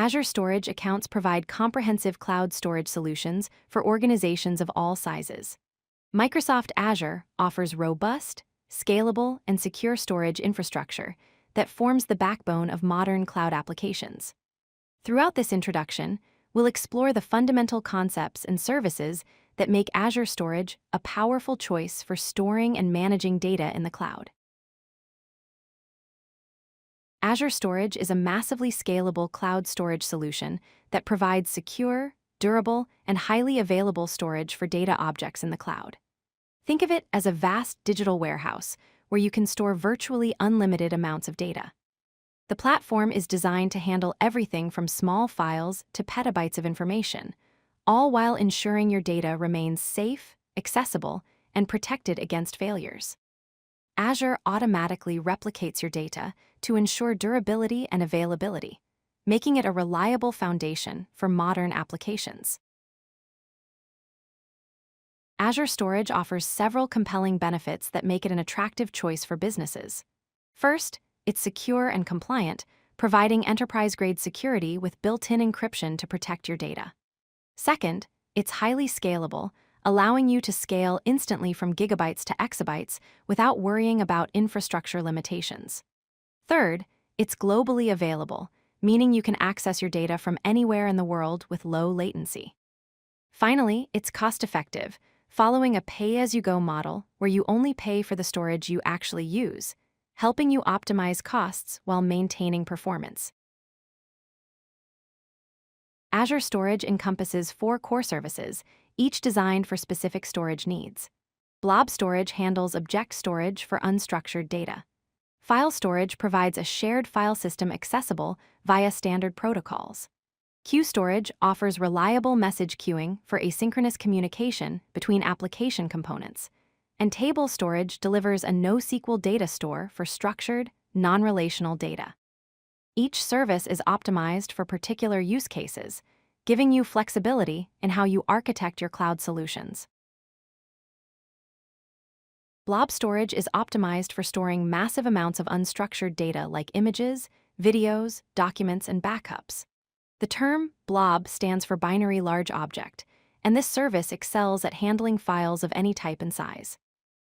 Azure Storage Accounts provide comprehensive cloud storage solutions for organizations of all sizes. Microsoft Azure offers robust, scalable, and secure storage infrastructure that forms the backbone of modern cloud applications. Throughout this introduction, we'll explore the fundamental concepts and services that make Azure Storage a powerful choice for storing and managing data in the cloud. Azure Storage is a massively scalable cloud storage solution that provides secure, durable, and highly available storage for data objects in the cloud. Think of it as a vast digital warehouse where you can store virtually unlimited amounts of data. The platform is designed to handle everything from small files to petabytes of information, all while ensuring your data remains safe, accessible, and protected against failures. Azure automatically replicates your data to ensure durability and availability, making it a reliable foundation for modern applications. Azure Storage offers several compelling benefits that make it an attractive choice for businesses. First, it's secure and compliant, providing enterprise-grade security with built-in encryption to protect your data. Second, it's highly scalable, allowing you to scale instantly from gigabytes to exabytes without worrying about infrastructure limitations. Third, it's globally available, meaning you can access your data from anywhere in the world with low latency. Finally, it's cost-effective, following a pay-as-you-go model where you only pay for the storage you actually use, helping you optimize costs while maintaining performance. Azure Storage encompasses 4 core services, each designed for specific storage needs. Blob Storage handles object storage for unstructured data. File Storage provides a shared file system accessible via standard protocols. Queue Storage offers reliable message queuing for asynchronous communication between application components. And Table Storage delivers a NoSQL data store for structured, non-relational data. Each service is optimized for particular use cases, giving you flexibility in how you architect your cloud solutions. Blob Storage is optimized for storing massive amounts of unstructured data like images, videos, documents, and backups. The term blob stands for binary large object, and this service excels at handling files of any type and size.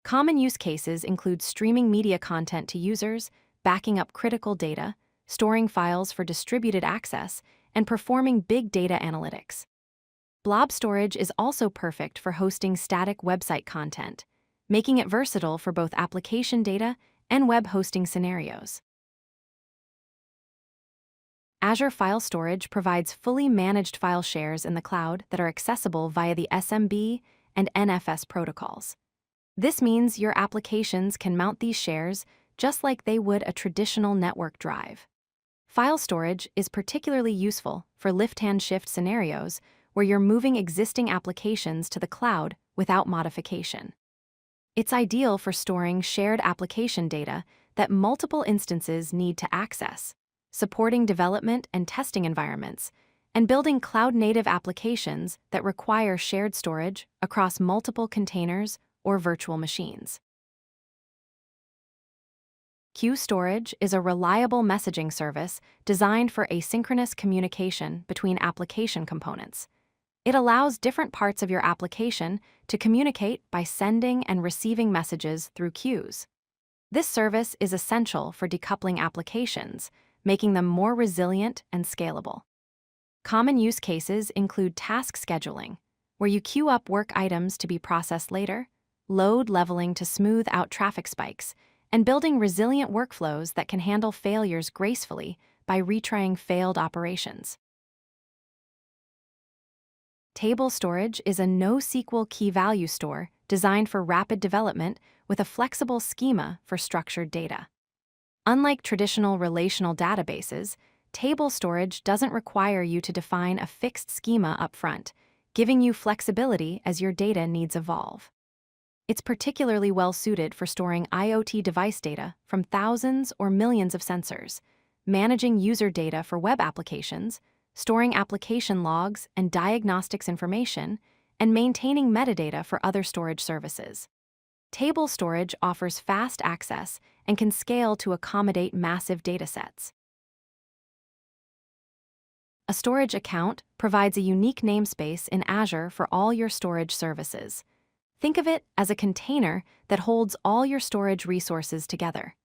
Common use cases include streaming media content to users, backing up critical data, storing files for distributed access, and performing big data analytics. Blob Storage is also perfect for hosting static website content, making it versatile for both application data and web hosting scenarios. Azure File Storage provides fully managed file shares in the cloud that are accessible via the SMB and NFS protocols. This means your applications can mount these shares just like they would a traditional network drive. File storage is particularly useful for lift-and-shift scenarios where you're moving existing applications to the cloud without modification. It's ideal for storing shared application data that multiple instances need to access, supporting development and testing environments, and building cloud-native applications that require shared storage across multiple containers or virtual machines. Queue Storage is a reliable messaging service designed for asynchronous communication between application components. It allows different parts of your application to communicate by sending and receiving messages through queues. This service is essential for decoupling applications, making them more resilient and scalable. Common use cases include task scheduling, where you queue up work items to be processed later, load leveling to smooth out traffic spikes, and building resilient workflows that can handle failures gracefully by retrying failed operations. Table Storage is a NoSQL key-value store designed for rapid development with a flexible schema for structured data. Unlike traditional relational databases, Table Storage doesn't require you to define a fixed schema upfront, giving you flexibility as your data needs evolve. It's particularly well-suited for storing IoT device data from thousands or millions of sensors, managing user data for web applications, storing application logs and diagnostics information, and maintaining metadata for other storage services. Table storage offers fast access and can scale to accommodate massive datasets. A storage account provides a unique namespace in Azure for all your storage services. Think of it as a container that holds all your storage resources together.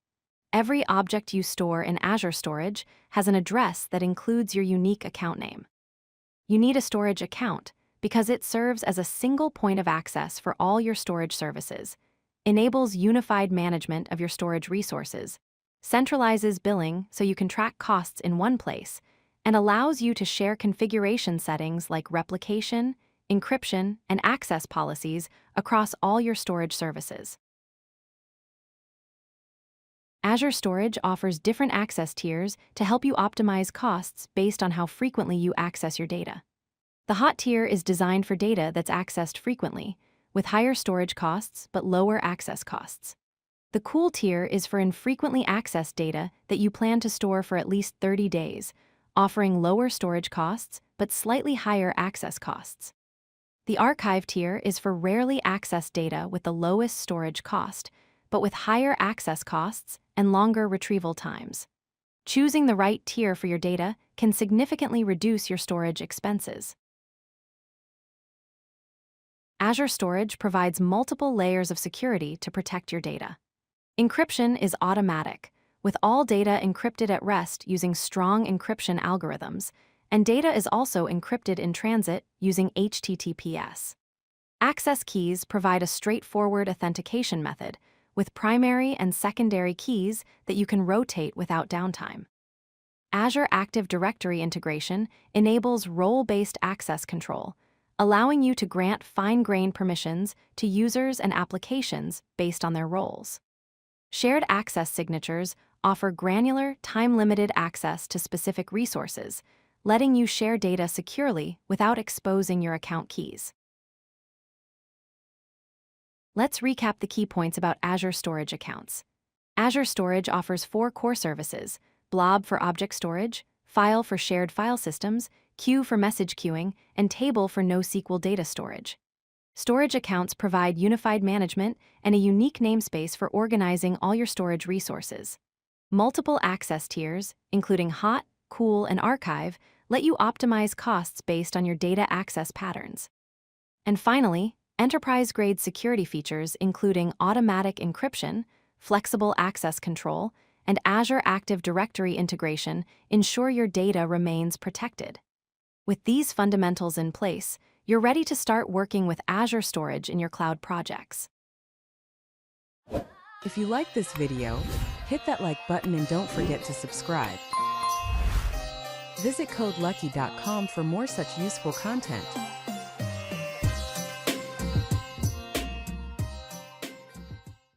Every object you store in Azure Storage has an address that includes your unique account name. You need a storage account because it serves as a single point of access for all your storage services, enables unified management of your storage resources, centralizes billing so you can track costs in one place, and allows you to share configuration settings like replication, encryption, and access policies across all your storage services. Azure Storage offers different access tiers to help you optimize costs based on how frequently you access your data. The Hot tier is designed for data that's accessed frequently, with higher storage costs but lower access costs. The Cool tier is for infrequently accessed data that you plan to store for at least 30 days, offering lower storage costs but slightly higher access costs. The Archive tier is for rarely accessed data with the lowest storage cost, but with higher access costs and longer retrieval times. Choosing the right tier for your data can significantly reduce your storage expenses. Azure Storage provides multiple layers of security to protect your data. Encryption is automatic, with all data encrypted at rest using strong encryption algorithms, and data is also encrypted in transit using HTTPS. Access keys provide a straightforward authentication method, with primary and secondary keys that you can rotate without downtime. Azure Active Directory integration enables role-based access control, allowing you to grant fine-grained permissions to users and applications based on their roles. Shared access signatures offer granular, time-limited access to specific resources, letting you share data securely without exposing your account keys. Let's recap the key points about Azure Storage Accounts. Azure Storage offers 4 core services: Blob for object storage, File for shared file systems, Queue for message queuing, and Table for NoSQL data storage. Storage accounts provide unified management and a unique namespace for organizing all your storage resources. Multiple access tiers, including Hot, Cool, and Archive, let you optimize costs based on your data access patterns. And finally, enterprise-grade security features including automatic encryption, flexible access control, and Azure Active Directory integration ensure your data remains protected. With these fundamentals in place, you're ready to start working with Azure Storage in your cloud projects. If you like this video, hit that like button and don't forget to subscribe. Visit codelucky.com for more such useful content.